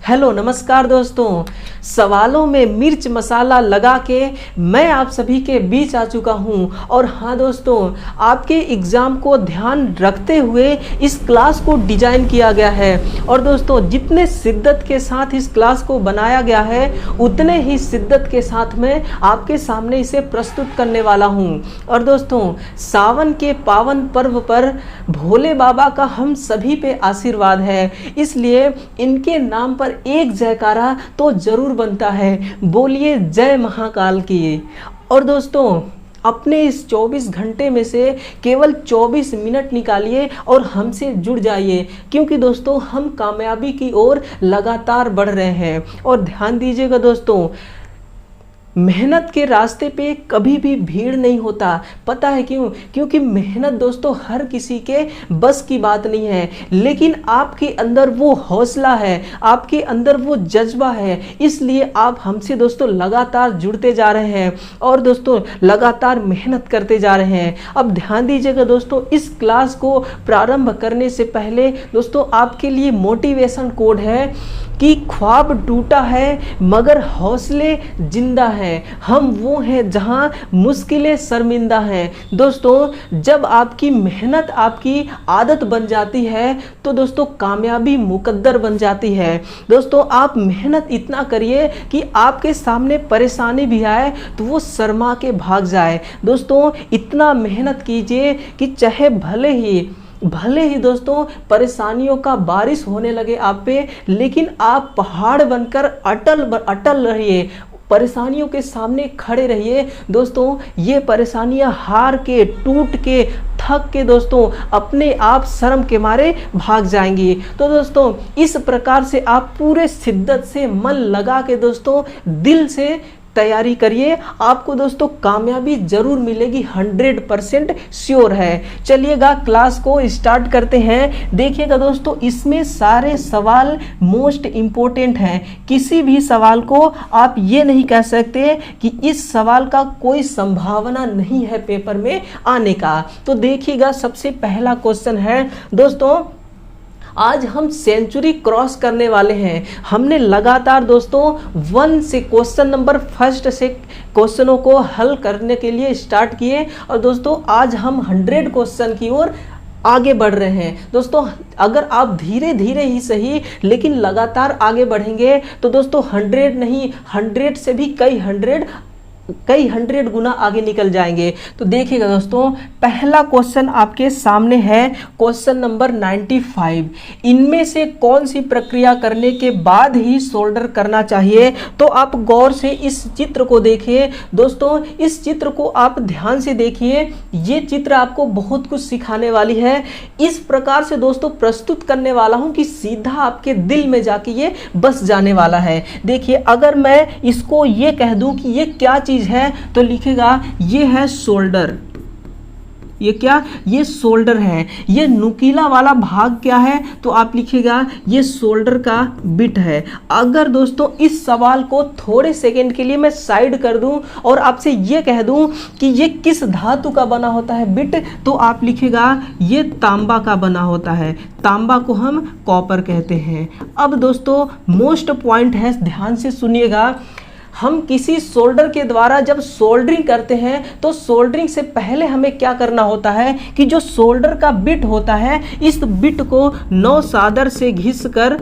Hello नमस्कार दोस्तों, सवालों में मिर्च मसाला लगा के मैं आप सभी के बीच आ चुका हूं। और हाँ दोस्तों, आपके एग्ज़ाम को ध्यान रखते हुए इस क्लास को डिज़ाइन किया गया है। और दोस्तों, जितने शिद्दत के साथ इस क्लास को बनाया गया है उतने ही शिद्दत के साथ मैं आपके सामने इसे प्रस्तुत करने वाला हूं। और दोस्तों, सावन के पावन पर्व पर भोले बाबा का हम सभी पे आशीर्वाद है, इसलिए इनके नाम पर एक जयकारा तो जरूर बनता है। बोलिए जय महाकाल की। और दोस्तों, अपने इस 24 घंटे में से केवल 24 मिनट निकालिए और हमसे जुड़ जाइए, क्योंकि दोस्तों हम कामयाबी की ओर लगातार बढ़ रहे हैं। और ध्यान दीजिएगा दोस्तों, मेहनत के रास्ते पे कभी भी भीड़ नहीं होता। पता है क्यों? क्योंकि मेहनत दोस्तों हर किसी के बस की बात नहीं है, लेकिन आपके अंदर वो हौसला है, आपके अंदर वो जज्बा है, इसलिए आप हमसे दोस्तों लगातार जुड़ते जा रहे हैं और दोस्तों लगातार मेहनत करते जा रहे हैं। अब ध्यान दीजिएगा दोस्तों, इस क्लास को प्रारंभ करने से पहले दोस्तों आपके लिए मोटिवेशन कोड है कि ख्वाब टूटा है मगर हौसले जिंदा हैं। हम वो हैं जहां मुश्किलें शर्मिंदा हैं। दोस्तों, जब आपकी मेहनत आपकी आदत बन जाती है तो दोस्तों कामयाबी मुकद्दर बन जाती है। दोस्तों, आप मेहनत इतना करिए कि आपके सामने परेशानी भी आए तो वो शर्मा के भाग जाए। दोस्तों, इतना मेहनत कीजिए कि चाहे भले ही दोस्तों परेशानियों का बारिश होने लगे आप पे, लेकिन आप पहाड़ बनकर अटल रहिए, परेशानियों के सामने खड़े रहिए। दोस्तों, ये परेशानियां हार के, टूट के, थक के दोस्तों अपने आप शर्म के मारे भाग जाएंगी। तो दोस्तों, इस प्रकार से आप पूरे शिद्दत से मन लगा के दोस्तों दिल से तैयारी करिए, आपको दोस्तों कामयाबी जरूर मिलेगी, 100% श्योर है। चलिएगा क्लास को स्टार्ट करते हैं। देखिएगा दोस्तों, इसमें सारे सवाल मोस्ट इम्पोर्टेंट हैं। किसी भी सवाल को आप ये नहीं कह सकते कि इस सवाल का कोई संभावना नहीं है पेपर में आने का। तो देखिएगा, सबसे पहला क्वेश्चन है दोस्तों, आज हम सेंचुरी क्रॉस करने वाले हैं। हमने लगातार दोस्तों 1 से क्वेश्चन नंबर फर्स्ट से क्वेश्चनों को हल करने के लिए स्टार्ट किए और दोस्तों आज हम 100 क्वेश्चन की ओर आगे बढ़ रहे हैं। दोस्तों, अगर आप धीरे धीरे ही सही लेकिन लगातार आगे बढ़ेंगे तो दोस्तों 100 नहीं, 100 से भी कई 100 गुना आगे निकल जाएंगे। तो देखिएगा दोस्तों, पहला क्वेश्चन आपके सामने है, क्वेश्चन नंबर 95। इनमें से कौन सी प्रक्रिया करने के बाद ही सोल्डर करना चाहिए? तो आप गौर से इस चित्र को देखिए। दोस्तों, इस चित्र को आप ध्यान से देखिए, ये चित्र आपको बहुत कुछ सिखाने वाली है। इस प्रकार से दोस्तों प्रस्तुत करने वाला हूं कि सीधा आपके दिल में जाके ये बस जाने वाला है। देखिए, अगर मैं इसको ये कह दूं कि ये क्या चीज है तो लिखेगा ये है शोल्डर। ये क्या? ये शोल्डर है। ये नुकीला वाला भाग क्या है तो आप लिखेगा ये शोल्डर का बिट है। अगर दोस्तों इस सवाल को थोड़े सेकंड के लिए मैं साइड कर दूं और आपसे ये कह दूं कि ये किस धातु का बना होता है बिट, तो आप लिखेगा ये तांबा का बना होता है। तांबा को हम कॉपर कहते हैं। अब दोस्तों मोस्ट पॉइंट है, ध्यान से सुनिएगा। हम किसी सोल्डर के द्वारा जब सोल्डरिंग करते हैं तो सोल्डरिंग से पहले हमें क्या करना होता है कि जो सोल्डर का बिट होता है, इस बिट को नौसादर से घिसकर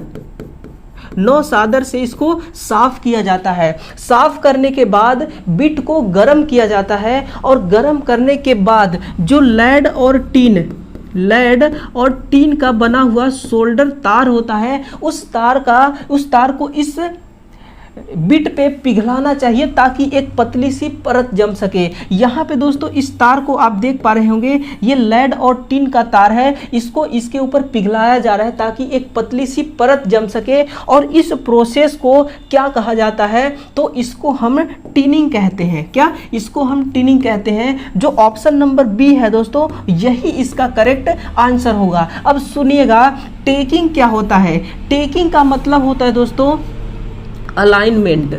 नौसादर से इसको साफ किया जाता है। साफ करने के बाद बिट को गर्म किया जाता है और गर्म करने के बाद जो लेड और टीन का बना हुआ सोल्डर तार होता है, उस तार को इस बिट पे पिघलाना चाहिए ताकि एक पतली सी परत जम सके। यहाँ पे दोस्तों इस तार को आप देख पा रहे होंगे, ये लेड और टिन का तार है, इसको इसके ऊपर पिघलाया जा रहा है ताकि एक पतली सी परत जम सके। और इस प्रोसेस को क्या कहा जाता है? तो इसको हम टिनिंग कहते हैं। क्या? इसको हम टिनिंग कहते हैं। जो ऑप्शन नंबर बी है दोस्तों, यही इसका करेक्ट आंसर होगा। अब सुनिएगा, टेकिंग क्या होता है? टेकिंग का मतलब होता है दोस्तों अलाइनमेंट।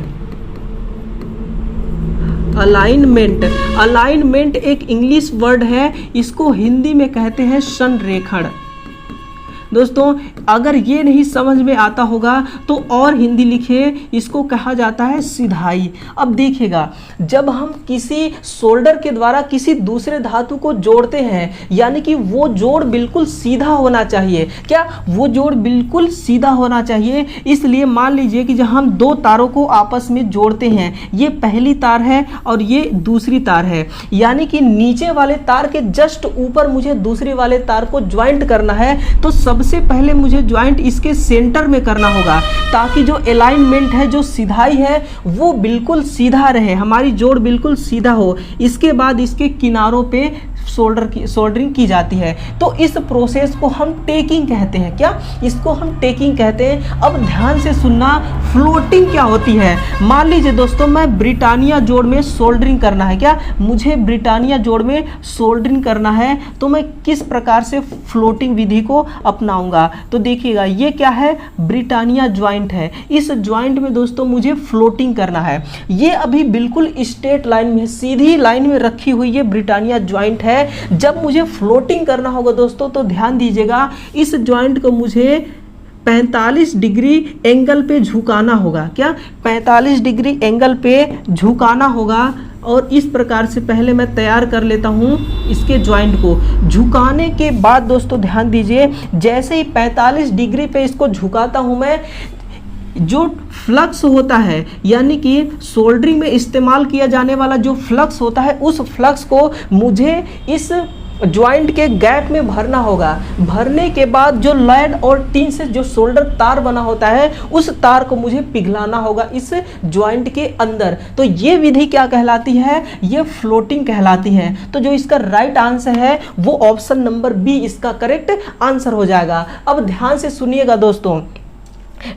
अलाइनमेंट एक इंग्लिश वर्ड है, इसको हिंदी में कहते हैं संरेखण। दोस्तों अगर ये नहीं समझ में आता होगा तो और हिंदी लिखिए, इसको कहा जाता है सिधाई। अब देखिएगा, जब हम किसी शोल्डर के द्वारा किसी दूसरे धातु को जोड़ते हैं, यानी कि वो जोड़ बिल्कुल सीधा होना चाहिए। क्या वो जोड़ बिल्कुल सीधा होना चाहिए। इसलिए मान लीजिए कि जब हम दो तारों को आपस में जोड़ते हैं, ये पहली तार है और ये दूसरी तार है, यानी कि नीचे वाले तार के जस्ट ऊपर मुझे दूसरी वाले तार को ज्वाइंट करना है। तो सबसे पहले मुझे ज्वाइंट इसके सेंटर में करना होगा, ताकि जो अलाइनमेंट है, जो सिधाई है, वो बिल्कुल सीधा रहे, हमारी जोड़ बिल्कुल सीधा हो। इसके बाद इसके किनारों पे सोल्डरिंग की जाती है। तो इस प्रोसेस को हम टेकिंग कहते हैं। क्या? इसको हम टेकिंग कहते हैं। अब ध्यान से सुनना, फ्लोटिंग क्या होती है। मान लीजिए दोस्तों, मैं ब्रिटानिया जोड़ में सोल्डरिंग करना है। क्या मुझे ब्रिटानिया जोड़ में सोल्डरिंग करना है, तो मैं किस प्रकार से फ्लोटिंग विधि को अपनाऊंगा। तो देखिएगा, ये क्या है, ब्रिटानिया ज्वाइंट है। इस ज्वाइंट में दोस्तों मुझे फ्लोटिंग करना है। ये अभी बिल्कुल स्ट्रेट लाइन में, सीधी लाइन में रखी हुई ये ब्रिटानिया ज्वाइंट है। जब मुझे फ्लोटिंग करना होगा दोस्तों, तो ध्यान दीजिएगा, इस ज्वाइंट को मुझे 45 डिग्री एंगल पे झुकाना होगा। क्या? 45 डिग्री एंगल पे झुकाना होगा। और इस प्रकार से पहले मैं तैयार कर लेता हूं इसके ज्वाइंट को। झुकाने के बाद दोस्तों ध्यान दीजिए, जैसे ही 45 डिग्री पे इसको झुकाता हूं मैं, जो फ्लक्स होता है, यानी कि सोल्डरिंग में इस्तेमाल किया जाने वाला जो फ्लक्स होता है, उस फ्लक्स को मुझे इस ज्वाइंट के गैप में भरना होगा। भरने के बाद जो लैड और टिन से जो शोल्डर तार बना होता है, उस तार को मुझे पिघलाना होगा इस ज्वाइंट के अंदर। तो ये विधि क्या कहलाती है? ये फ्लोटिंग कहलाती है। तो जो इसका राइट आंसर है वो ऑप्शन नंबर बी इसका करेक्ट आंसर हो जाएगा। अब ध्यान से सुनिएगा दोस्तों,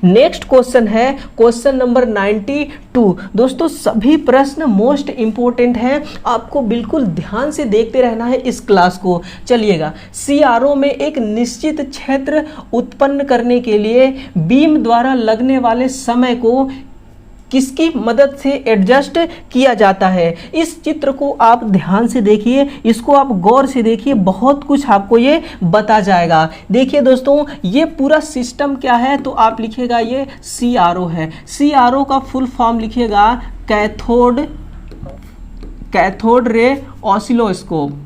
नेक्स्ट क्वेश्चन है क्वेश्चन नंबर 92। दोस्तों सभी प्रश्न मोस्ट इंपोर्टेंट हैं, आपको बिल्कुल ध्यान से देखते रहना है इस क्लास को। चलिएगा, सीआरओ में एक निश्चित क्षेत्र उत्पन्न करने के लिए बीम द्वारा लगने वाले समय को किसकी मदद से एडजस्ट किया जाता है। इस चित्र को आप ध्यान से देखिए, इसको आप गौर से देखिए, बहुत कुछ आपको ये बता जाएगा। देखिए दोस्तों, ये पूरा सिस्टम क्या है, तो आप लिखिएगा ये सीआरओ है। सीआरओ का फुल फॉर्म लिखिएगा कैथोड रे ऑसिलोस्कोप।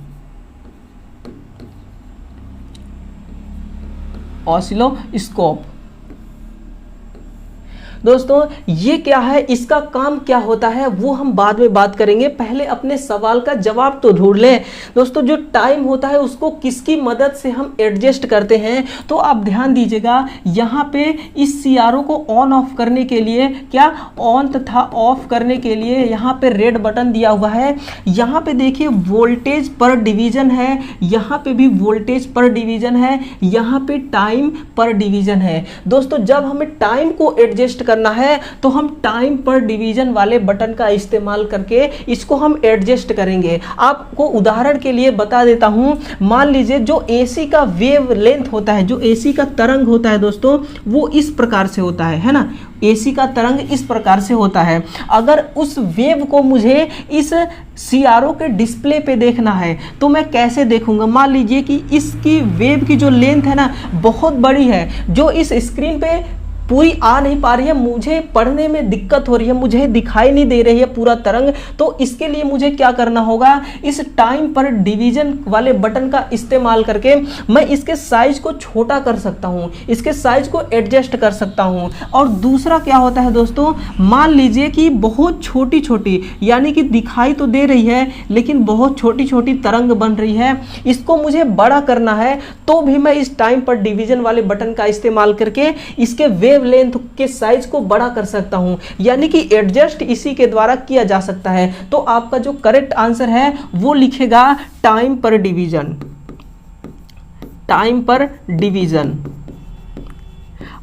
दोस्तों ये क्या है, इसका काम क्या होता है, वो हम बाद में बात करेंगे। पहले अपने सवाल का जवाब तो ढूंढ लें। दोस्तों जो टाइम होता है उसको किसकी मदद से हम एडजस्ट करते हैं, तो आप ध्यान दीजिएगा, यहाँ पे इस सीआरओ को ऑन ऑफ करने के लिए, क्या ऑन तथा ऑफ करने के लिए यहाँ पे रेड बटन दिया हुआ है। यहाँ पे देखिए वोल्टेज पर डिवीजन है, यहाँ पे भी वोल्टेज पर डिवीजन है, यहाँ पे टाइम पर डिवीजन है। दोस्तों जब हमें टाइम को एडजस्ट करना है तो हम टाइम पर डिवीजन वाले बटन का इस्तेमाल करके इसको हम एडजस्ट करेंगे। आपको उदाहरण के लिए बता देता हूं, मान लीजिए जो एसी का वेव लेंथ होता है, जो एसी का तरंग होता है दोस्तों, वो इस प्रकार से होता है ना। एसी का तरंग इस प्रकार से होता है। अगर उस वेव को मुझे इस सीआरओ के डिस्प्ले पे देखना है तो मैं कैसे देखूंगा। मान लीजिए कि इसकी वेव की जो लेंथ है ना बहुत बड़ी है, जो इस स्क्रीन पे पूरी आ नहीं पा रही है, मुझे पढ़ने में दिक्कत हो रही है, मुझे दिखाई नहीं दे रही है पूरा तरंग। तो इसके लिए मुझे क्या करना होगा, इस टाइम पर डिवीजन वाले बटन का इस्तेमाल करके मैं इसके साइज को छोटा कर सकता हूं, इसके साइज को एडजस्ट कर सकता हूं। और दूसरा क्या होता है दोस्तों, मान लीजिए कि बहुत छोटी छोटी, यानी कि दिखाई तो दे रही है लेकिन बहुत छोटी छोटी तरंग बन रही है, इसको मुझे बड़ा करना है, तो भी मैं इस टाइम पर डिवीजन वाले बटन का इस्तेमाल करके इसके वेव लेंथ के साइज को बड़ा कर सकता हूं, यानी कि एडजस्ट इसी के द्वारा किया जा सकता है। तो आपका जो करेक्ट आंसर है वो लिखेगा टाइम पर डिवीजन।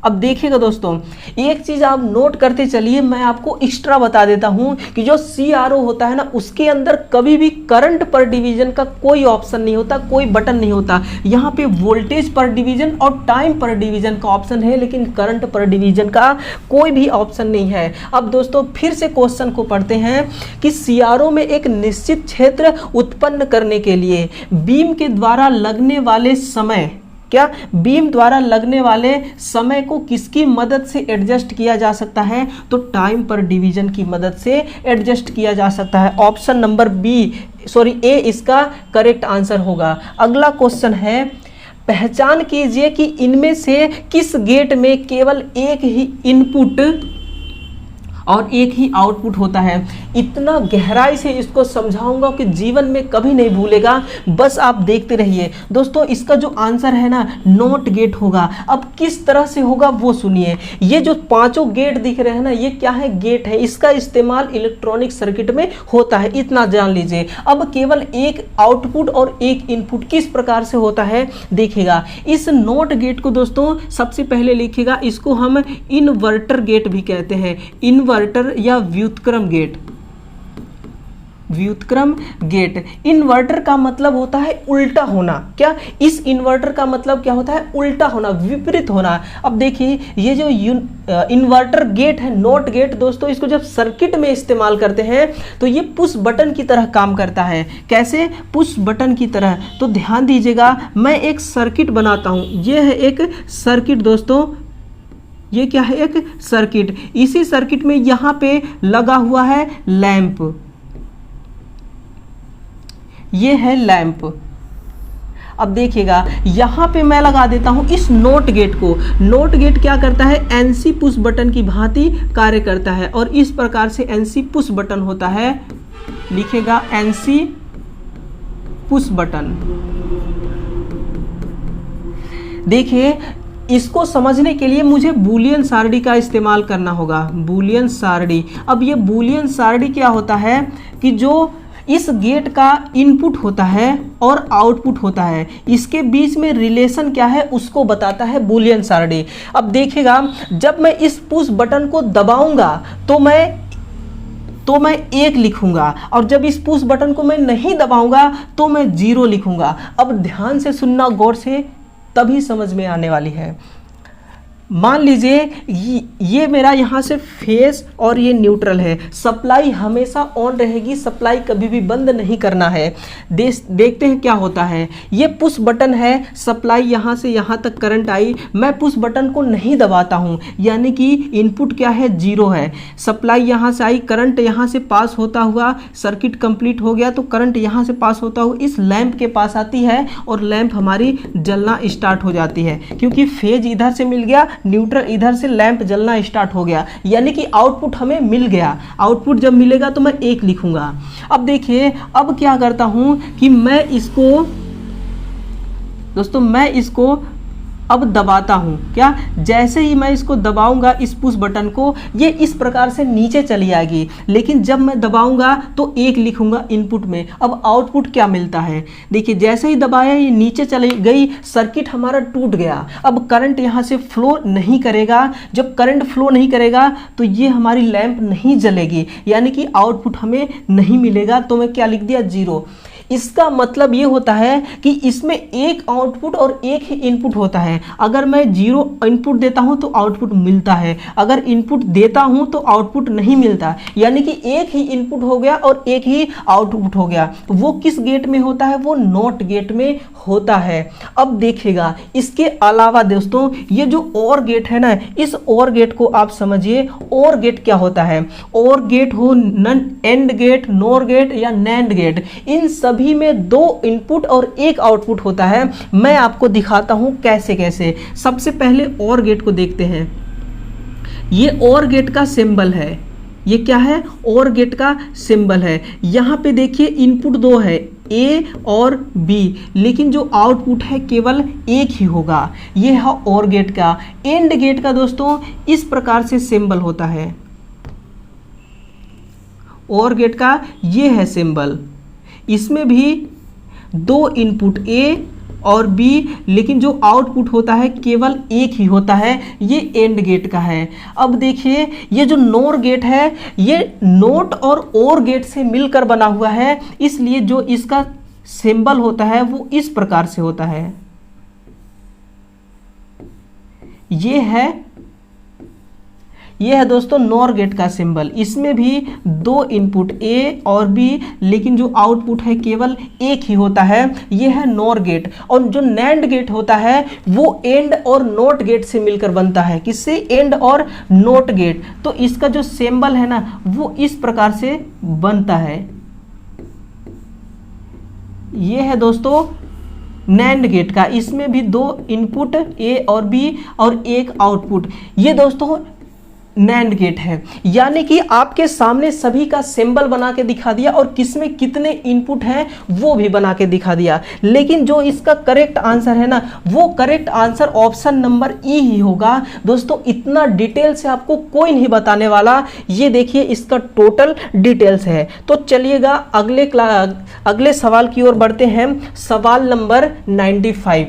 अब देखिएगा दोस्तों, एक चीज आप नोट करते चलिए, मैं आपको एक्स्ट्रा बता देता हूं कि जो सीआरओ होता है ना, उसके अंदर कभी भी करंट पर डिवीजन का कोई ऑप्शन नहीं होता, कोई बटन नहीं होता। यहाँ पे वोल्टेज पर डिवीजन और टाइम पर डिवीजन का ऑप्शन है, लेकिन करंट पर डिवीजन का कोई भी ऑप्शन नहीं है। अब दोस्तों फिर से क्वेश्चन को पढ़ते हैं कि सीआरओ में एक निश्चित क्षेत्र उत्पन्न करने के लिए बीम के द्वारा लगने वाले समय क्या बीम द्वारा लगने वाले समय को किसकी मदद से एडजस्ट किया जा सकता है? तो टाइम पर डिवीजन की मदद से एडजस्ट किया जा सकता है। ऑप्शन नंबर ए इसका करेक्ट आंसर होगा। अगला क्वेश्चन है, पहचान कीजिए कि इनमें से किस गेट में केवल एक ही इनपुट और एक ही आउटपुट होता है। इतना गहराई से इसको समझाऊंगा कि जीवन में कभी नहीं भूलेगा, बस आप देखते रहिए। दोस्तों इसका जो आंसर है ना, नॉट गेट होगा। अब किस तरह से होगा वो सुनिए। ये जो पांचों गेट दिख रहे हैं ना, ये क्या है? गेट है। इसका इस्तेमाल इलेक्ट्रॉनिक सर्किट में होता है, इतना जान लीजिए। अब केवल एक आउटपुट और एक इनपुट किस प्रकार से होता है देखिएगा। इस नॉट गेट को दोस्तों सबसे पहले लिखिएगा, इसको हम इन्वर्टर गेट भी कहते हैं। इन्वर्टर या व्युत्क्रम गेट। व्युत्क्रम गेट। इन्वर्टर का मतलब होता है उल्टा होना। क्या? इस इन्वर्टर का मतलब क्या होता है? उल्टा होना, विपरीत होना। अब देखिए ये जो इन्वर्टर गेट है, नॉट गेट, दोस्तों इसको जब सर्किट में इस्तेमाल करते हैं तो ये पुश बटन की तरह काम करता है। कैसे? पुश बटन की तरह। तो ध्यान दीजिएगा, मैं एक सर्किट बनाता हूं। ये है एक सर्किट दोस्तों, ये क्या है? एक सर्किट। इसी सर्किट में यहां पे लगा हुआ है लैंप, ये है लैंप। अब देखिएगा यहां पे मैं लगा देता हूं इस नॉट गेट को। नॉट गेट क्या करता है? एनसी पुश बटन की भांति कार्य करता है और इस प्रकार से एनसी पुश बटन होता है। लिखेगा एनसी पुश बटन। देखिए इसको समझने के लिए मुझे बूलियन सारणी का इस्तेमाल करना होगा। बूलियन सारणी। अब ये बूलियन सारणी क्या होता है कि जो इस गेट का इनपुट होता है और आउटपुट होता है, इसके बीच में रिलेशन क्या है उसको बताता है बूलियन सारणी। अब देखिएगा जब मैं इस पुश बटन को दबाऊंगा तो मैं 1 लिखूंगा, और जब इस पुश बटन को मैं नहीं दबाऊंगा तो मैं 0 लिखूंगा। अब ध्यान से सुनना गौर से, तभी समझ में आने वाली है। मान लीजिए ये मेरा यहाँ से फेस और ये न्यूट्रल है। सप्लाई हमेशा ऑन रहेगी, सप्लाई कभी भी बंद नहीं करना है। देखते हैं क्या होता है। ये पुश बटन है, सप्लाई यहाँ से यहाँ तक करंट आई, मैं पुश बटन को नहीं दबाता हूँ, यानी कि इनपुट क्या है? 0 है। सप्लाई यहाँ से आई, करंट यहाँ से पास होता हुआ, सर्किट कंप्लीट हो गया तो करंट यहाँ से पास होता हुआ इस लैंप के पास आती है और लैंप हमारी जलना स्टार्ट हो जाती है, क्योंकि फेज इधर से मिल गया, न्यूट्रल इधर से, लैंप जलना स्टार्ट हो गया, यानी कि आउटपुट हमें मिल गया। आउटपुट जब मिलेगा तो मैं 1 लिखूंगा। अब देखिए अब क्या करता हूं कि मैं इसको दोस्तों अब दबाता हूं। क्या? जैसे ही मैं इसको दबाऊंगा इस पुश बटन को, ये इस प्रकार से नीचे चली आएगी, लेकिन जब मैं दबाऊंगा तो 1 लिखूंगा इनपुट में। अब आउटपुट क्या मिलता है? देखिए जैसे ही दबाया ये नीचे चली गई, सर्किट हमारा टूट गया। अब करंट यहां से फ्लो नहीं करेगा। जब करंट फ्लो नहीं करेगा तो ये हमारी लैंप नहीं जलेगी, यानी कि आउटपुट हमें नहीं मिलेगा। तो मैं क्या लिख दिया? 0। इसका मतलब ये होता है कि इसमें एक आउटपुट और एक ही इनपुट होता है। अगर मैं 0 इनपुट देता हूं तो आउटपुट मिलता है, अगर इनपुट देता हूं तो आउटपुट नहीं मिलता, यानी कि एक ही इनपुट हो गया और एक ही आउटपुट हो गया। वो किस गेट में होता है? वो नॉट गेट में होता है। अब देखिएगा इसके अलावा दोस्तों ये जो और गेट है ना, इस और गेट को आप समझिए। और गेट क्या होता है? और गेट हो एंड गेट, नोर गेट या नैंड गेट, इन सभी में 2 इनपुट और 1 आउटपुट होता है। मैं आपको दिखाता हूं कैसे कैसे। सबसे पहले और गेट को देखते हैं। ये और गेट का सिंबल है। ये क्या है? और गेट का सिंबल है। यहां पे देखिए इनपुट 2 है, A और B, लेकिन जो आउटपुट है केवल 1 ही होगा। ये है और गेट का। एंड गेट का दोस्तों इस प्रकार से सिंबल होता है। और गेट का ये है सिंबल। इसमें भी 2 इनपुट A और B, लेकिन जो आउटपुट होता है केवल 1 ही होता है। ये एंड गेट का है। अब देखिए ये जो नोर गेट है, ये नोट और गेट से मिलकर बना हुआ है, इसलिए जो इसका सिंबल होता है वो इस प्रकार से होता है। ये है दोस्तों नॉर गेट का सिंबल। इसमें भी दो इनपुट ए और बी, लेकिन जो आउटपुट है केवल एक ही होता है, ये है नॉर गेट। और जो नैंड गेट होता है वो एंड और नोट गेट से मिलकर बनता है। किससे? एंड और नोट गेट। तो इसका जो सिंबल है ना वो इस प्रकार से बनता है। ये है दोस्तों नैंड गेट का, इसमें भी दो इनपुट ए और बी और एक आउटपुट। ये दोस्तों नैंड गेट है, यानी कि आपके सामने सभी का सिंबल बना के दिखा दिया और किसमें कितने इनपुट हैं वो भी बना के दिखा दिया। लेकिन जो इसका करेक्ट आंसर है ना वो correct answer option number E ही होगा। दोस्तों इतना डिटेल से आपको कोई नहीं बताने वाला। ये देखिए इसका टोटल डिटेल्स है। तो चलिएगा अगले सवाल की ओर बढ़ते हैं। सवाल नंबर 95।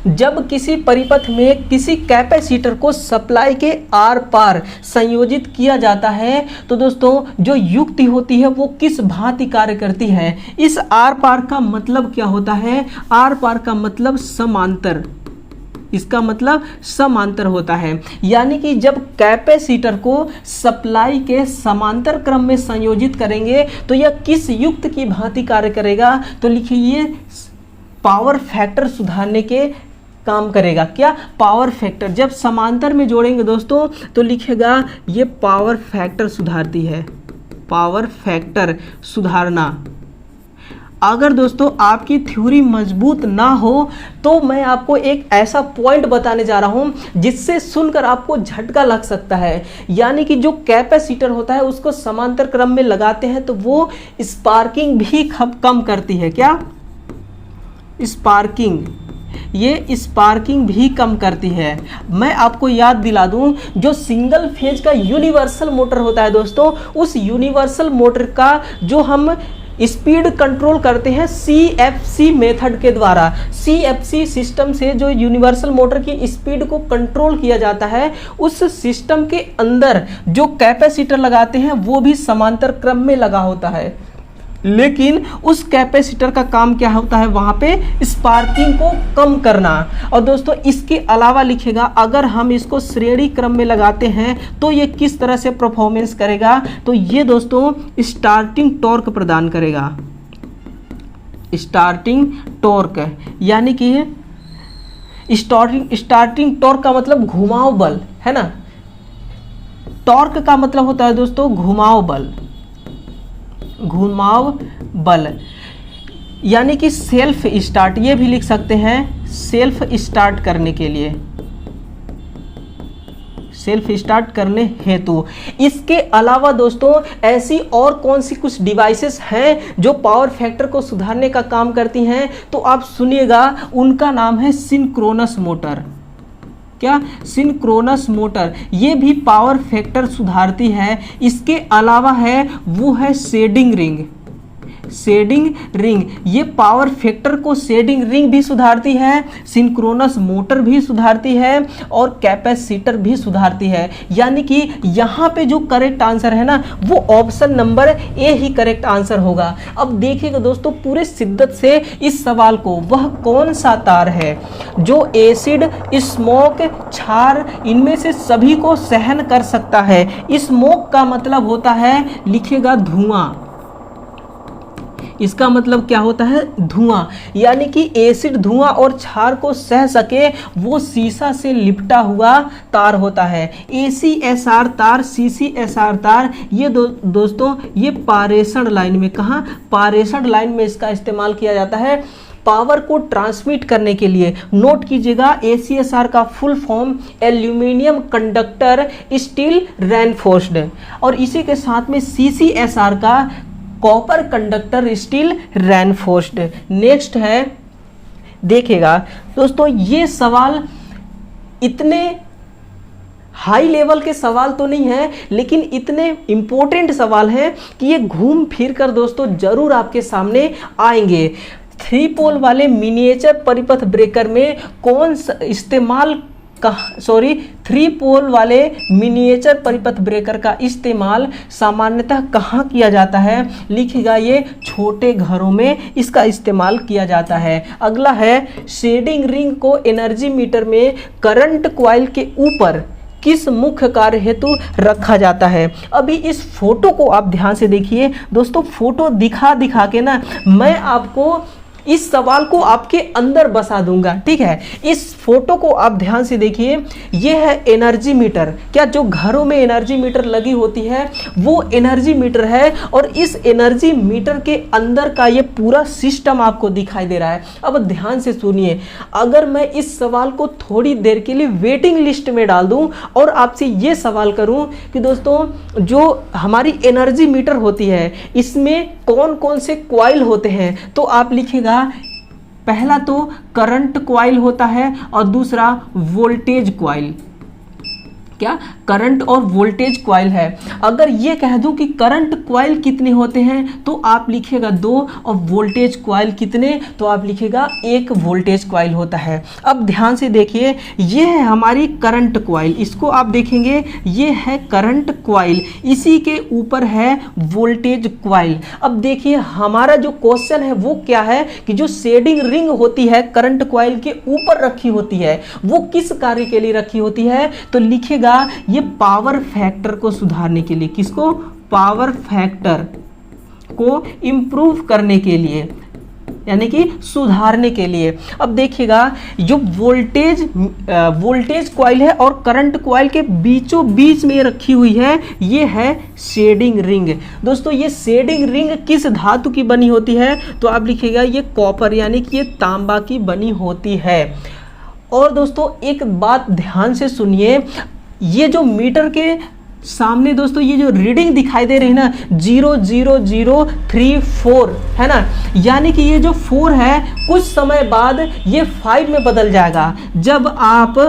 जब किसी परिपथ में किसी कैपेसिटर को सप्लाई के आर पार संयोजित किया जाता है तो दोस्तों जो युक्ति होती है वो किस भांति कार्य करती है? इस आर पार का मतलब क्या होता है? आर पार का मतलब समांतर। इसका मतलब समांतर होता है, यानी कि जब कैपेसिटर को सप्लाई के समांतर क्रम में संयोजित करेंगे तो यह किस युक्त की भांति कार्य करेगा? तो लिखिए ये पावर फैक्टर सुधारने के काम करेगा। क्या? Power factor. जब समांतर में जोड़ेंगे दोस्तों तो लिखेगा ये पावर फैक्टर सुधारती है। पावर फैक्टर सुधारना। अगर दोस्तों आपकी थ्योरी मजबूत ना हो तो मैं आपको एक ऐसा पॉइंट बताने जा रहा हूं जिससे सुनकर आपको झटका लग सकता है। यानी कि जो कैपेसिटर होता है उसको समांतर क्रम में लगाते हैं तो वो स्पार्किंग भी कम करती है। क्या? स्पार्किंग। ये स्पार्किंग भी कम करती है। मैं आपको याद दिला दूं, जो सिंगल फेज का यूनिवर्सल मोटर होता है दोस्तों, उस यूनिवर्सल मोटर का जो हम स्पीड कंट्रोल करते हैं CFC मेथड के द्वारा। CFC सिस्टम से जो यूनिवर्सल मोटर की स्पीड को कंट्रोल किया जाता है, उस सिस्टम के अंदर जो कैपेसिटर लगाते हैं वो भी समांतर क्रम में लगा होता है। लेकिन उस कैपेसिटर का काम क्या होता है? वहां पे स्पार्किंग को कम करना। और दोस्तों इसके अलावा लिखेगा अगर हम इसको श्रेणी क्रम में लगाते हैं तो ये किस तरह से परफॉर्मेंस करेगा? तो ये दोस्तों स्टार्टिंग टॉर्क प्रदान करेगा। स्टार्टिंग टॉर्क, यानी कि स्टार्टिंग टॉर्क का मतलब घुमाव बल है ना। टॉर्क का मतलब होता है दोस्तों घुमाव बल। घुमाव बल यानी कि सेल्फ स्टार्ट, ये भी लिख सकते हैं सेल्फ स्टार्ट करने के लिए, सेल्फ स्टार्ट करने हेतु। इसके अलावा दोस्तों ऐसी और कौन सी कुछ डिवाइसेस हैं जो पावर फैक्टर को सुधारने का काम करती हैं? तो आप सुनिएगा, उनका नाम है सिंक्रोनस मोटर। क्या? Synchronous motor. ये भी पावर फैक्टर सुधारती है। इसके अलावा है वो है शेडिंग रिंग। शेडिंग रिंग, ये पावर फैक्टर को शेडिंग रिंग भी सुधारती है, सिंक्रोनस मोटर भी सुधारती है और कैपेसिटर भी सुधारती है। यानी कि यहाँ पे जो करेक्ट आंसर है ना वो option number A he correct answer होगा। अब देखिएगा दोस्तों पूरे शिद्दत से इस सवाल को, वह कौन सा तार है जो एसिड, स्मोक, क्षार इनमें से सभी को सहन कर सकता है? स्मोक का मतलब होता है, लिखेगा धुआं। इसका मतलब क्या होता है? धुआं। यानी कि एसिड धुआं और क्षार को सह सके वो शीशा से लिपटा हुआ तार होता है। ACSR तार, CCSR तार, ये दोस्तों ये पारेषण लाइन में, कहाँ? पारेषण लाइन में इसका इस्तेमाल किया जाता है पावर को ट्रांसमिट करने के लिए। नोट कीजिएगा ACSR का full form aluminium conductor steel reinforced, और इसी के साथ में CCSR का copper conductor steel reinforced. Next है, देखिएगा दोस्तों ये सवाल इतने हाई लेवल के सवाल तो नहीं है लेकिन इतने इंपॉर्टेंट सवाल हैं कि ये घूम फिर कर दोस्तों जरूर आपके सामने आएंगे। 3 पोल वाले मिनिएचर परिपथ ब्रेकर में कौन सा इस्तेमाल 3 पोल वाले मिनिएचर परिपथ ब्रेकर का इस्तेमाल सामान्यतः कहाँ किया जाता है? लिखिएगा ये छोटे घरों में इसका इस्तेमाल किया जाता है। अगला है शेडिंग रिंग को एनर्जी मीटर में करंट कॉइल के ऊपर किस मुख्य कार्य हेतु रखा जाता है। अभी इस फोटो को आप ध्यान से देखिए दोस्तों, फोटो दिखा दिखा के ना मैं आपको इस सवाल को आपके अंदर बसा दूंगा, ठीक है। इस फोटो को आप ध्यान से देखिए, ये है एनर्जी मीटर। क्या जो घरों में एनर्जी मीटर लगी होती है वो एनर्जी मीटर है, और इस एनर्जी मीटर के अंदर का ये पूरा सिस्टम आपको दिखाई दे रहा है। अब ध्यान से सुनिए, अगर मैं इस सवाल को थोड़ी देर के लिए वेटिंग लिस्ट में डाल दूं और आपसे ये सवाल करूं कि दोस्तों जो हमारी एनर्जी मीटर होती है इसमें कौन कौन से कॉइल होते हैं, तो आप लिखिएगा पहला तो करंट कॉइल होता है और दूसरा वोल्टेज कॉइल। क्या करंट और वोल्टेज कॉइल है। अगर ये कह दूं कि करंट कॉइल कितने होते हैं तो आप लिखिएगा 2, और वोल्टेज कॉइल कितने, तो आप लिखिएगा 1 वोल्टेज कॉइल होता है। अब ध्यान से देखिए, ये है हमारी करंट कॉइल, इसको आप देखेंगे ये है करंट कॉइल, इसी के ऊपर है वोल्टेज कॉइल। अब देखिए हमारा जो क्वेश्चन है वो क्या है कि जो शेडिंग रिंग होती है करंट कॉइल के ऊपर रखी होती है वो किस कार्य के लिए रखी होती है, तो लिखिएगा ये पावर फैक्टर को सुधारने के लिए। किसको? पावर फैक्टर को इंप्रूव करने के लिए, यानी कि सुधारने के लिए। अब देखिएगा जो वोल्टेज कॉइल है और करंट कॉइल के बीचों बीच में रखी हुई है ये है शेडिंग रिंग। दोस्तों ये शेडिंग रिंग किस धातु की बनी होती है, तो आप लिखिएगा ये कॉपर यानी कि ये तांबा की बनी होती है। और दोस्तों एक बात ध्यान से सुनिए, ये जो मीटर के सामने दोस्तों ये जो रीडिंग दिखाई दे रही है ना 00034 है ना, यानी कि ये जो 4 है कुछ समय बाद ये 5 में बदल जाएगा। जब आप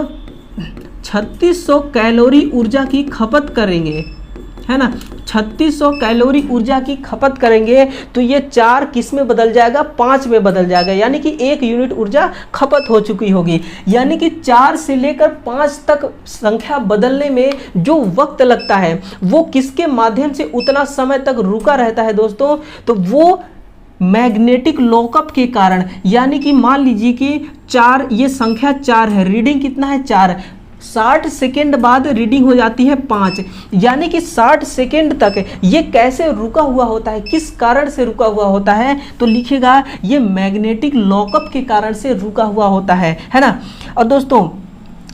3600 कैलोरी ऊर्जा की खपत करेंगे, है ना, 3600 कैलोरी ऊर्जा की खपत करेंगे तो ये 4 किस में बदल जाएगा, 5 में बदल जाएगा, यानी कि 1 यूनिट ऊर्जा खपत हो चुकी होगी। यानी कि 4 से लेकर 5 तक संख्या बदलने में जो वक्त लगता है वो किसके माध्यम से उतना समय तक रुका रहता है दोस्तों, तो वो मैग्नेटिक लॉकअप के कारण। यानी कि मान लीजिए कि 4, ये संख्या 4 है, रीडिंग कितना है 4, 60 सेकेंड बाद रीडिंग हो जाती है 5, यानी कि 60 सेकेंड तक ये कैसे रुका हुआ होता है, किस कारण से रुका हुआ होता है, तो लिखिएगा ये मैग्नेटिक लॉकअप के कारण से रुका हुआ होता है ना। और दोस्तों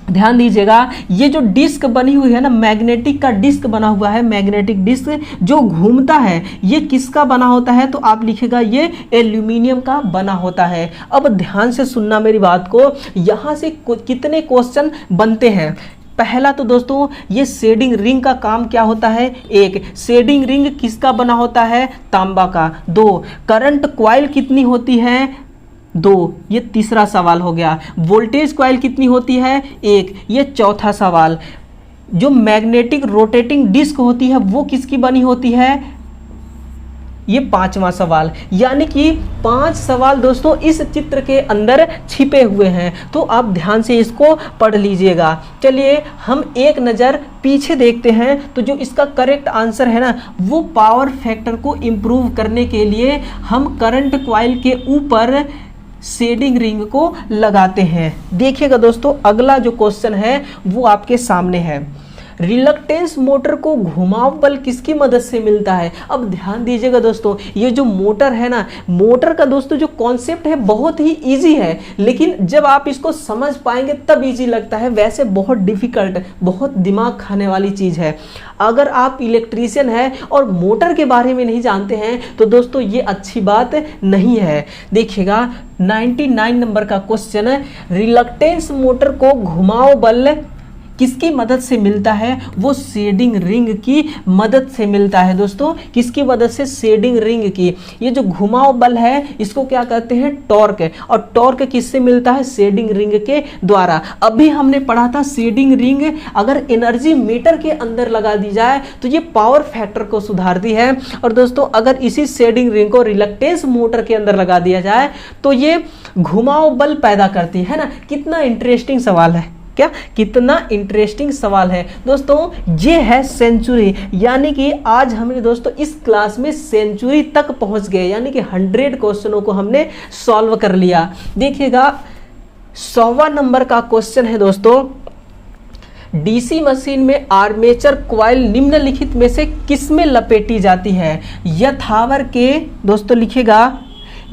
ध्यान दीजिएगा ये जो डिस्क बनी हुई है ना, मैग्नेटिक का डिस्क बना हुआ है, मैग्नेटिक डिस्क जो घूमता है ये किसका बना होता है, तो आप लिखिएगा ये एल्यूमिनियम का बना होता है। अब ध्यान से सुनना मेरी बात को, यहाँ से कितने क्वेश्चन बनते हैं। पहला तो दोस्तों ये शेडिंग रिंग का काम क्या होता है, 1 शेडिंग रिंग किसका बना होता है, तांबा का। 2 करंट कॉइल कितनी होती है, 2, ये तीसरा सवाल हो गया। वोल्टेज कॉइल कितनी होती है, 1, ये चौथा सवाल। जो मैग्नेटिक रोटेटिंग डिस्क होती है वो किसकी बनी होती है, ये 5वां सवाल। यानी कि 5 सवाल दोस्तों इस चित्र के अंदर छिपे हुए हैं, तो आप ध्यान से इसको पढ़ लीजिएगा। चलिए हम एक नज़र पीछे देखते हैं, तो जो इसका करेक्ट आंसर है ना वो पावर फैक्टर को इम्प्रूव करने के लिए हम करंट कॉइल के ऊपर शेडिंग रिंग को लगाते हैं। देखिएगा दोस्तों अगला जो क्वेश्चन है वो आपके सामने है, रिलक्टेंस मोटर को घुमाव बल किसकी मदद से मिलता है। अब ध्यान दीजिएगा दोस्तों, ये जो मोटर है ना, मोटर का दोस्तों जो कॉन्सेप्ट है बहुत ही इजी है, लेकिन जब आप इसको समझ पाएंगे तब इजी लगता है, वैसे बहुत डिफिकल्ट, बहुत दिमाग खाने वाली चीज़ है। अगर आप इलेक्ट्रीशियन हैं और मोटर के बारे में नहीं जानते हैं तो दोस्तों ये अच्छी बात नहीं है। देखिएगा 99 नंबर का क्वेश्चन है, रिलक्टेंस मोटर को घुमाव बल किसकी मदद से मिलता है, वो शेडिंग रिंग की मदद से मिलता है। दोस्तों किसकी मदद से, शेडिंग रिंग की। ये जो घुमाव बल है इसको क्या कहते हैं, टॉर्क, और टॉर्क किससे मिलता है, शेडिंग रिंग के द्वारा। अभी हमने पढ़ा था शेडिंग रिंग अगर एनर्जी मीटर के अंदर लगा दी जाए तो ये पावर फैक्टर को सुधारती है, और दोस्तों अगर इसी शेडिंग रिंग को रिलक्टेंस मोटर के अंदर लगा दिया जाए तो ये घुमाव बल पैदा करती है ना। कितना इंटरेस्टिंग सवाल है, क्या कितना इंटरेस्टिंग सवाल है दोस्तों। ये है सेंचुरी, यानी कि आज हमने दोस्तों इस क्लास में सेंचुरी तक पहुंच गए, यानी कि 100 क्वेश्चनों को हमने सॉल्व कर लिया। देखिएगा 100वां नंबर का क्वेश्चन है दोस्तों, डीसी मशीन में आर्मेचर कॉइल निम्नलिखित में से किसमें लपेटी जाती है? यथावर के दोस्तों लिखेगा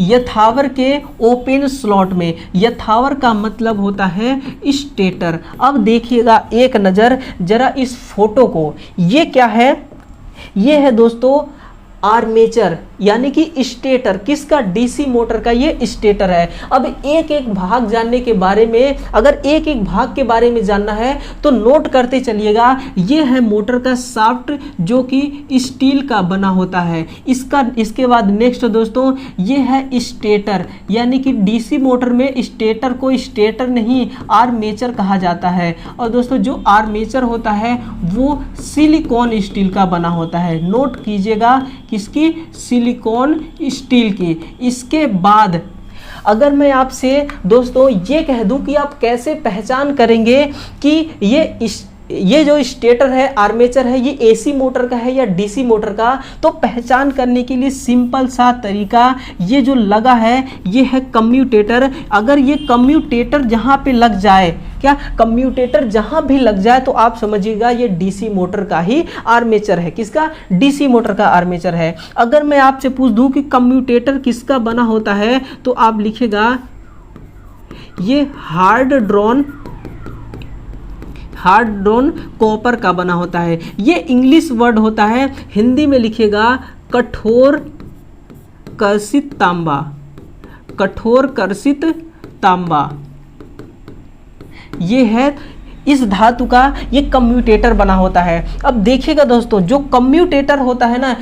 यथावर के ओपन स्लॉट में। यथावर का मतलब होता है स्टेटर। अब देखिएगा एक नज़र जरा इस फोटो को, ये क्या है? ये है दोस्तों आर्मेचर यानी कि स्टेटर। किसका? डीसी मोटर का ये स्टेटर है। अब एक एक भाग जानने के बारे में, अगर एक एक भाग के बारे में जानना है तो नोट करते चलिएगा। ये है मोटर का शाफ्ट जो कि स्टील का बना होता है। इसके बाद नेक्स्ट दोस्तों ये है स्टेटर, यानी कि डीसी मोटर में स्टेटर को स्टेटर नहीं आर्मेचर कहा जाता है। और दोस्तों जो आर्मेचर होता है वो सिलिकॉन स्टील का बना होता है। नोट कीजिएगा किसकी? सिलिकॉन स्टील की। इसके बाद अगर मैं आपसे दोस्तों ये कह दूं कि आप कैसे पहचान करेंगे कि ये जो स्टेटर है, आर्मेचर है, ये एसी मोटर का है या डीसी मोटर का, तो पहचान करने के लिए सिंपल सा तरीका, ये जो लगा है ये है कम्यूटेटर। अगर ये कम्यूटेटर जहाँ पे लग जाए, क्या कम्यूटेटर जहाँ भी लग जाए तो आप समझिएगा ये डीसी मोटर का ही आर्मेचर है। किसका? डीसी मोटर का आर्मेचर है। अगर मैं आपसे पूछ दूं कि कम्यूटेटर किसका बना होता है तो आप लिखेगा ये हार्ड ड्रॉन कॉपर का बना होता है। ये इंग्लिश वर्ड होता है, हिंदी में लिखेगा कठोर कर्षित तांबा। कठोर कर्षित तांबा ये है इस धातु का, ये कम्यूटेटर बना होता है। अब देखिएगा दोस्तों जो कम्यूटेटर होता है ना,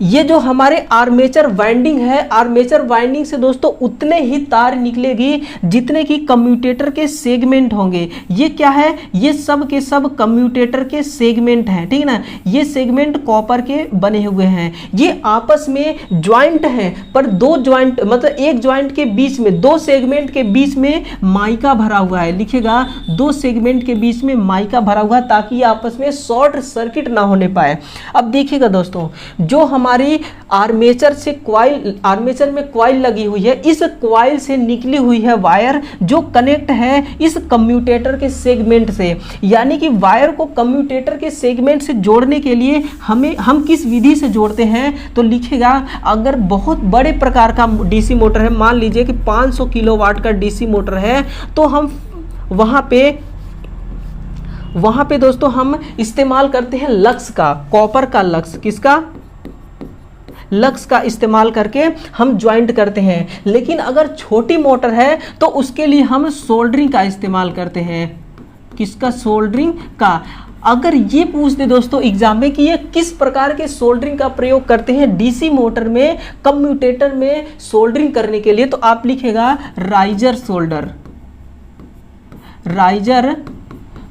ये जो हमारे आर्मेचर वाइंडिंग है, आर्मेचर वाइंडिंग से दोस्तों उतने ही तार निकलेगी जितने की कम्यूटेटर के सेगमेंट होंगे। ये क्या है? ये सब के सब कम्यूटेटर के सेगमेंट हैं, ठीक है ना। ये सेगमेंट कॉपर के बने हुए हैं। ये आपस में ज्वाइंट हैं, पर दो ज्वाइंट मतलब एक ज्वाइंट के बीच में, दो सेगमेंट के बीच में माइका भरा हुआ है। लिखेगा दो सेगमेंट के बीच में माइका भरा हुआ, ताकि आपस में शॉर्ट सर्किट ना होने पाए। अब देखिएगा दोस्तों जो हमारी आर्मेचर से कॉइल, आर्मेचर में कॉइल लगी हुई है, इस कॉइल से निकली हुई है वायर जो कनेक्ट है इस कम्यूटेटर के सेगमेंट से। यानी कि वायर को कम्यूटेटर के सेगमेंट से जोड़ने के लिए हम किस विधि से जोड़ते हैं तो लिखेगा, अगर बहुत बड़े प्रकार का डीसी मोटर है, मान लीजिए कि 500 किलोवाट का डीसी मोटर है, तो हम वहां पे दोस्तों हम इस्तेमाल करते हैं लक्स का, कॉपर का लक्स। किसका? लक्स का इस्तेमाल करके हम ज्वाइंट करते हैं। लेकिन अगर छोटी मोटर है तो उसके लिए हम सोल्डरिंग का इस्तेमाल करते हैं। किसका? सोल्डरिंग का। अगर ये पूछ दे दोस्तों एग्जाम में कि ये किस प्रकार के सोल्डरिंग का प्रयोग करते हैं डीसी मोटर में कम्यूटेटर में सोल्डरिंग करने के लिए, तो आप लिखेगा राइजर सोल्डर। राइजर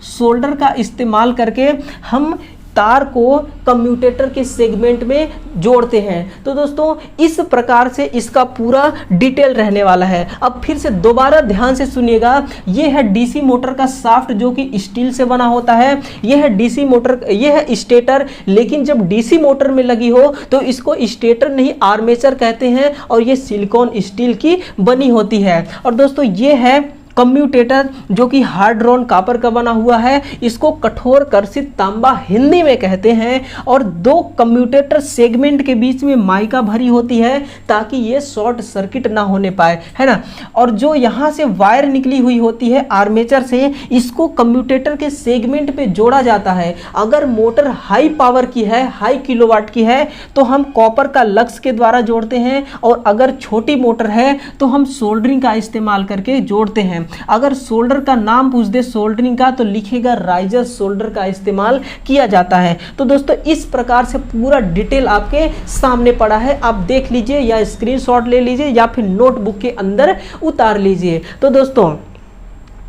सोल्डर का इस्तेमाल करके हम तार को कम्यूटेटर के सेगमेंट में जोड़ते हैं। तो दोस्तों इस प्रकार से इसका पूरा डिटेल रहने वाला है। अब फिर से दोबारा ध्यान से सुनिएगा, यह है डीसी मोटर का शाफ्ट जो कि स्टील से बना होता है। यह है डीसी मोटर, यह है स्टेटर। लेकिन जब डीसी मोटर में लगी हो तो इसको स्टेटर नहीं आर्मेचर कहते हैं, और ये सिलिकॉन स्टील की बनी होती है। और दोस्तों ये है कम्यूटेटर जो कि हार्ड ड्रॉन कॉपर का बना हुआ है। इसको कठोर कर्षित तांबा हिंदी में कहते हैं। और दो कम्यूटेटर सेगमेंट के बीच में माइका भरी होती है ताकि ये शॉर्ट सर्किट ना होने पाए, है ना। और जो यहाँ से वायर निकली हुई होती है आर्मेचर से, इसको कम्यूटेटर के सेगमेंट पे जोड़ा जाता है। अगर मोटर हाई पावर की है, हाई किलोवाट की है, तो हम कॉपर का लक्स के द्वारा जोड़ते हैं। और अगर छोटी मोटर है तो हम सोल्डरिंग का इस्तेमाल करके जोड़ते हैं। अगर सोल्डर का नाम पूछ दे सोल्डरिंग का तो लिखेगा राइजर सोल्डर का इस्तेमाल किया जाता है। तो दोस्तों इस प्रकार से पूरा डिटेल आपके सामने पड़ा है, आप देख लीजिए या स्क्रीनशॉट ले लीजिए या फिर नोटबुक के अंदर उतार लीजिए। तो दोस्तों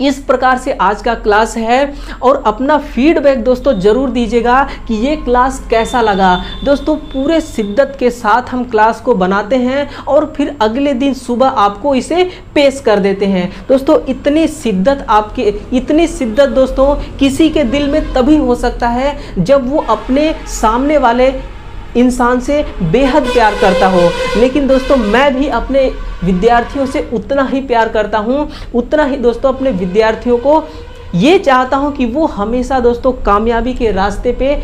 इस प्रकार से आज का क्लास है। और अपना फीडबैक दोस्तों जरूर दीजिएगा कि ये क्लास कैसा लगा। दोस्तों पूरे शिद्दत के साथ हम क्लास को बनाते हैं और फिर अगले दिन सुबह आपको इसे पेश कर देते हैं। दोस्तों इतनी शिद्दत दोस्तों किसी के दिल में तभी हो सकता है जब वो अपने सामने वाले इंसान से बेहद प्यार करता हो। लेकिन दोस्तों मैं भी अपने विद्यार्थियों से उतना ही प्यार करता हूँ, उतना ही दोस्तों अपने विद्यार्थियों को ये चाहता हूँ कि वो हमेशा दोस्तों कामयाबी के रास्ते पे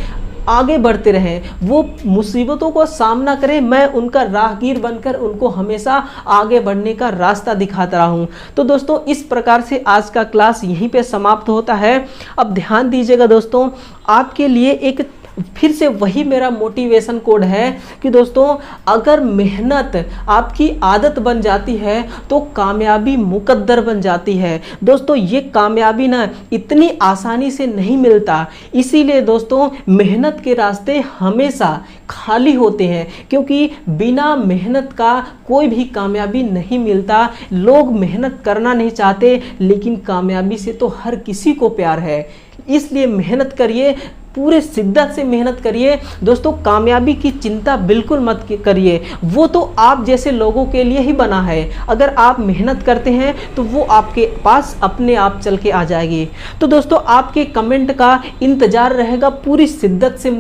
आगे बढ़ते रहें, वो मुसीबतों को सामना करें, मैं उनका राहगीर बनकर उनको हमेशा आगे बढ़ने का रास्ता दिखाता रहा हूं। तो दोस्तों इस प्रकार से आज का क्लास यहीं पे समाप्त होता है। अब ध्यान दीजिएगा दोस्तों, आपके लिए एक फिर से वही मेरा मोटिवेशन कोड है कि दोस्तों अगर मेहनत आपकी आदत बन जाती है तो कामयाबी मुकद्दर बन जाती है। दोस्तों ये कामयाबी ना इतनी आसानी से नहीं मिलता, इसीलिए दोस्तों मेहनत के रास्ते हमेशा खाली होते हैं, क्योंकि बिना मेहनत का कोई भी कामयाबी नहीं मिलता। लोग मेहनत करना नहीं चाहते, लेकिन कामयाबी से तो हर किसी को प्यार है। इसलिए मेहनत करिए, पूरे शिद्दत से मेहनत करिए दोस्तों। कामयाबी की चिंता बिल्कुल मत करिए, वो तो आप जैसे लोगों के लिए ही बना है। अगर आप मेहनत करते हैं तो वो आपके पास अपने आप चल के आ जाएगी। तो दोस्तों आपके कमेंट का इंतजार रहेगा पूरी शिद्दत से,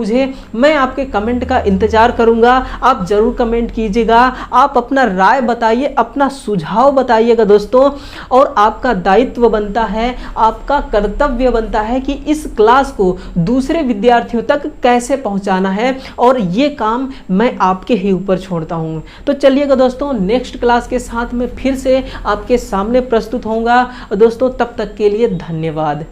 मैं आपके कमेंट का इंतजार करूंगा। आप जरूर कमेंट कीजिएगा, आप अपना राय बताइए, अपना सुझाव बताइएगा दोस्तों। और आपका दायित्व बनता है, आपका कर्तव्य बनता है कि इस क्लास को दूसरे विद्यार्थियों तक कैसे पहुंचाना है, और ये काम मैं आपके ही ऊपर छोड़ता हूं। तो चलिएगा दोस्तों, नेक्स्ट क्लास के साथ में फिर से आपके सामने प्रस्तुत होऊंगा दोस्तों। तब तक के लिए धन्यवाद।